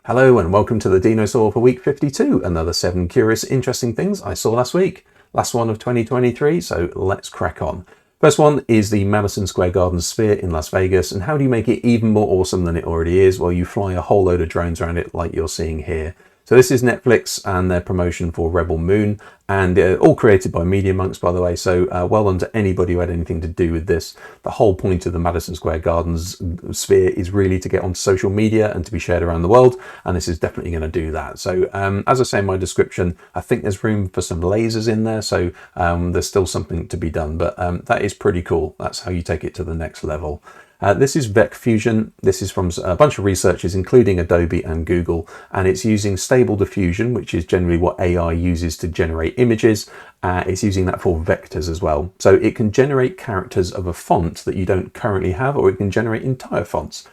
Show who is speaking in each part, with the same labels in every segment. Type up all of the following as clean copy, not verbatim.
Speaker 1: Hello and welcome to the Dinosaw for week 52, another 7 curious, interesting things I saw last week. Last one of 2023, so let's crack on. First one is the Madison Square Garden Sphere in Las Vegas, and how do you make it even more awesome than it already is? Well, you fly a whole load of drones around it like you're seeing here. So this is Netflix and their promotion for Rebel Moon, and all created by Media Monks, by the way, so well done to anybody who had anything to do with this. The whole point of the Madison Square Garden's sphere is really to get onto social media and to be shared around the world, and this is definitely going to do that. So as I say in my description, I think there's room for some lasers in there, so there's still something to be done, but that is pretty cool. That's how you take it to the next level. This is VecFusion. This is from a bunch of researchers, including Adobe and Google, and it's using stable diffusion, which is generally what AI uses to generate images. It's using that for vectors as well. So it can generate characters of a font that you don't currently have, or it can generate entire fonts.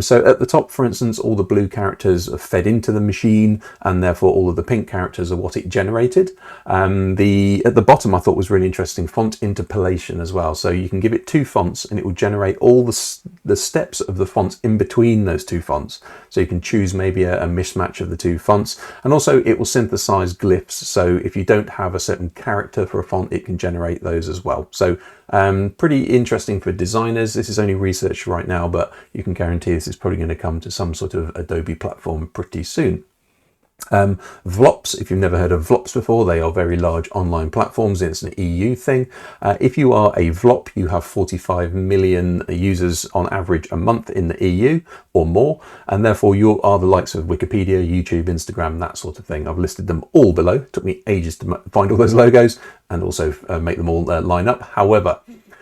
Speaker 1: So at the top, for instance, all the blue characters are fed into the machine, and therefore all of the pink characters are what it generated. At the bottom, I thought was really interesting, font interpolation as well. So you can give it two fonts and it will generate all the steps of the fonts in between those two fonts. So you can choose maybe a mismatch of the two fonts, and also it will synthesize glyphs. So if you don't have a certain character for a font, it can generate those as well. So pretty interesting for designers. This is only research right now, but you can guarantee this is probably going to come to some sort of Adobe platform pretty soon. VLOPS, if you've never heard of VLOPS before, they are very large online platforms. It's an EU thing. If you are a VLOP, you have 45 million users on average a month in the EU or more, and therefore you are the likes of Wikipedia, YouTube, Instagram, that sort of thing. I've listed them all below. It took me ages to find all those logos and also make them all line up. However,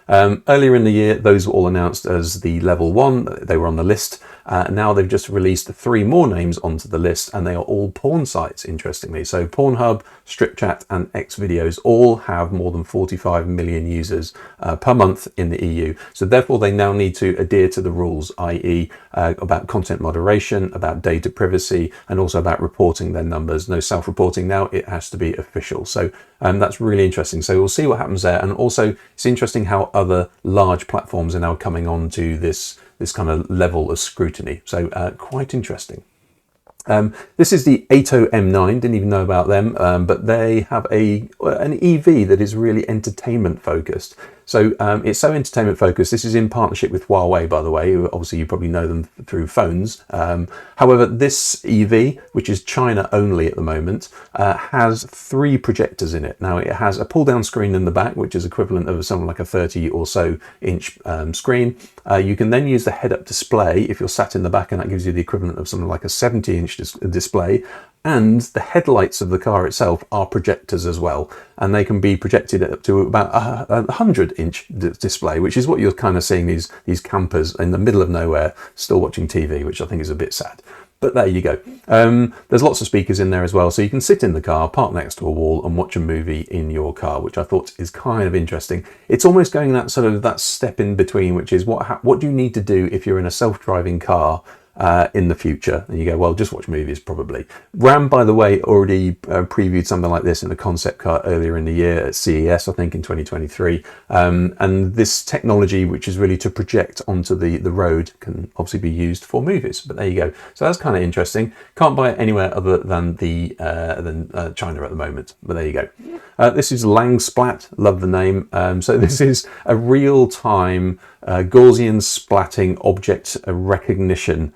Speaker 1: earlier in the year, those were all announced as the level 1. They were on the list. Now they've just released 3 more names onto the list, and they are all porn sites, interestingly. So Pornhub, StripChat and Xvideos all have more than 45 million users per month in the EU. So therefore they now need to adhere to the rules, i.e. About content moderation, about data privacy, and also about reporting their numbers. No self-reporting now, it has to be official. So that's really interesting. So we'll see what happens there. And also it's interesting how other large platforms are now coming on to this kind of level of scrutiny. So quite interesting. This is the Aito M9, didn't even know about them, but they have an EV that is really entertainment focused. So it's so entertainment focused. This is in partnership with Huawei, by the way. Obviously, you probably know them through phones. However, this EV, which is China only at the moment, has 3 projectors in it. Now, it has a pull-down screen in the back, which is equivalent of something like a 30 or so inch screen. You can then use the head-up display if you're sat in the back, and that gives you the equivalent of something like a 70-inch display. And the headlights of the car itself are projectors as well, and they can be projected up to about a 100-inch display, which is what you're kind of seeing these campers in the middle of nowhere still watching TV, which I think is a bit sad. But there you go. There's lots of speakers in there as well, so you can sit in the car, park next to a wall, and watch a movie in your car, which I thought is kind of interesting. It's almost going that step in between, which is what do you need to do if you're in a self-driving car in the future? And you go, well, just watch movies probably. Ram, by the way, already previewed something like this in a concept car earlier in the year at CES, I think in 2023. And this technology, which is really to project onto the road, can obviously be used for movies. But there you go. So that's kind of interesting. Can't buy it anywhere other than China at the moment. But there you go. This is LangSplat. Love the name. So this is a real-time Gaussian splatting object recognition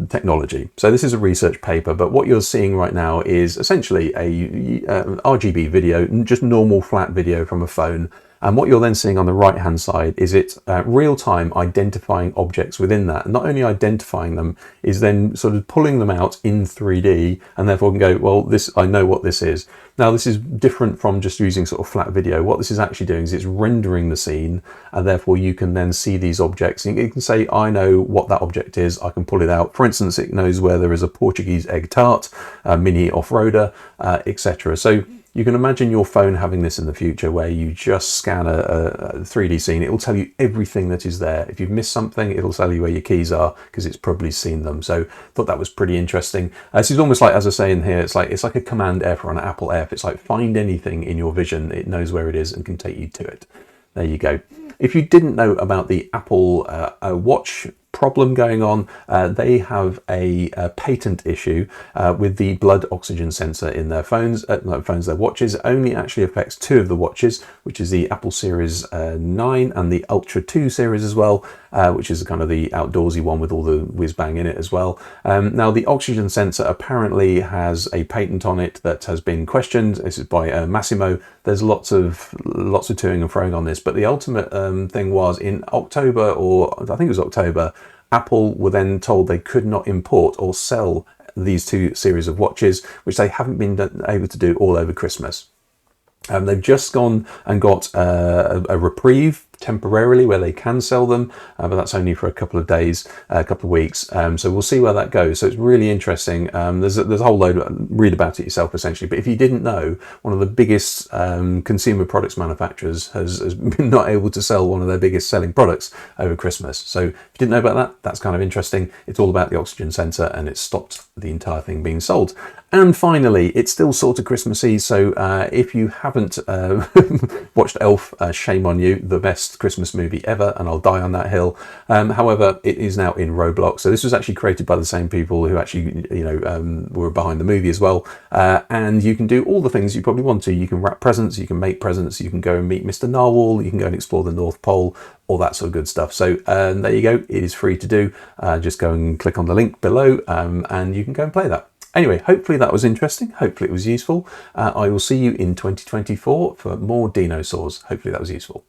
Speaker 1: technology. So this is a research paper, but what you're seeing right now is essentially a RGB video, just normal flat video from a phone. And what you're then seeing on the right hand side is it real-time identifying objects within that. And not only identifying them, is then sort of pulling them out in 3D, and therefore can go, well, I know what this is. Now this is different from just using sort of flat video. What this is actually doing is it's rendering the scene, and therefore you can then see these objects. And you can say, I know what that object is, I can pull it out. For instance, it knows where there is a Portuguese egg tart, a mini off-roader, etc. So you can imagine your phone having this in the future, where you just scan a 3D scene. It will tell you everything that is there. If you've missed something, it'll tell you where your keys are, because it's probably seen them. So I thought that was pretty interesting. This is almost like, as I say in here, it's like a Command F or an Apple F. It's like find anything in your vision. It knows where it is and can take you to it. There you go. If you didn't know about the Apple Watch problem going on. They have a patent issue with the blood oxygen sensor in their phones, their watches. It only actually affects 2 of the watches, which is the Apple Series 9 and the Ultra 2 series as well, which is kind of the outdoorsy one with all the whiz-bang in it as well. Now, the oxygen sensor apparently has a patent on it that has been questioned. This is by Massimo. There's lots of toing and froing on this, but the ultimate thing was in October, or I think it was October, Apple were then told they could not import or sell these 2 series of watches, which they haven't been able to do all over Christmas. They've just gone and got a reprieve temporarily where they can sell them, but that's only for a couple of days, a couple of weeks. So we'll see where that goes. So it's really interesting. There's a whole load, read about it yourself essentially. But if you didn't know, one of the biggest consumer products manufacturers has been not able to sell one of their biggest selling products over Christmas. So if you didn't know about that, that's kind of interesting. It's all about the oxygen sensor, and it stopped the entire thing being sold. And finally, it's still sort of Christmassy, so if you haven't watched Elf, shame on you, the best Christmas movie ever, and I'll die on that hill. However, it is now in Roblox, so this was actually created by the same people who actually, were behind the movie as well. And you can do all the things you probably want to. You can wrap presents, you can make presents, you can go and meet Mr. Narwhal, you can go and explore the North Pole, all that sort of good stuff. So there you go, it is free to do. Just go and click on the link below, and you can go and play that. Anyway, hopefully that was interesting. Hopefully it was useful. I will see you in 2024 for more dinosaurs. Hopefully that was useful.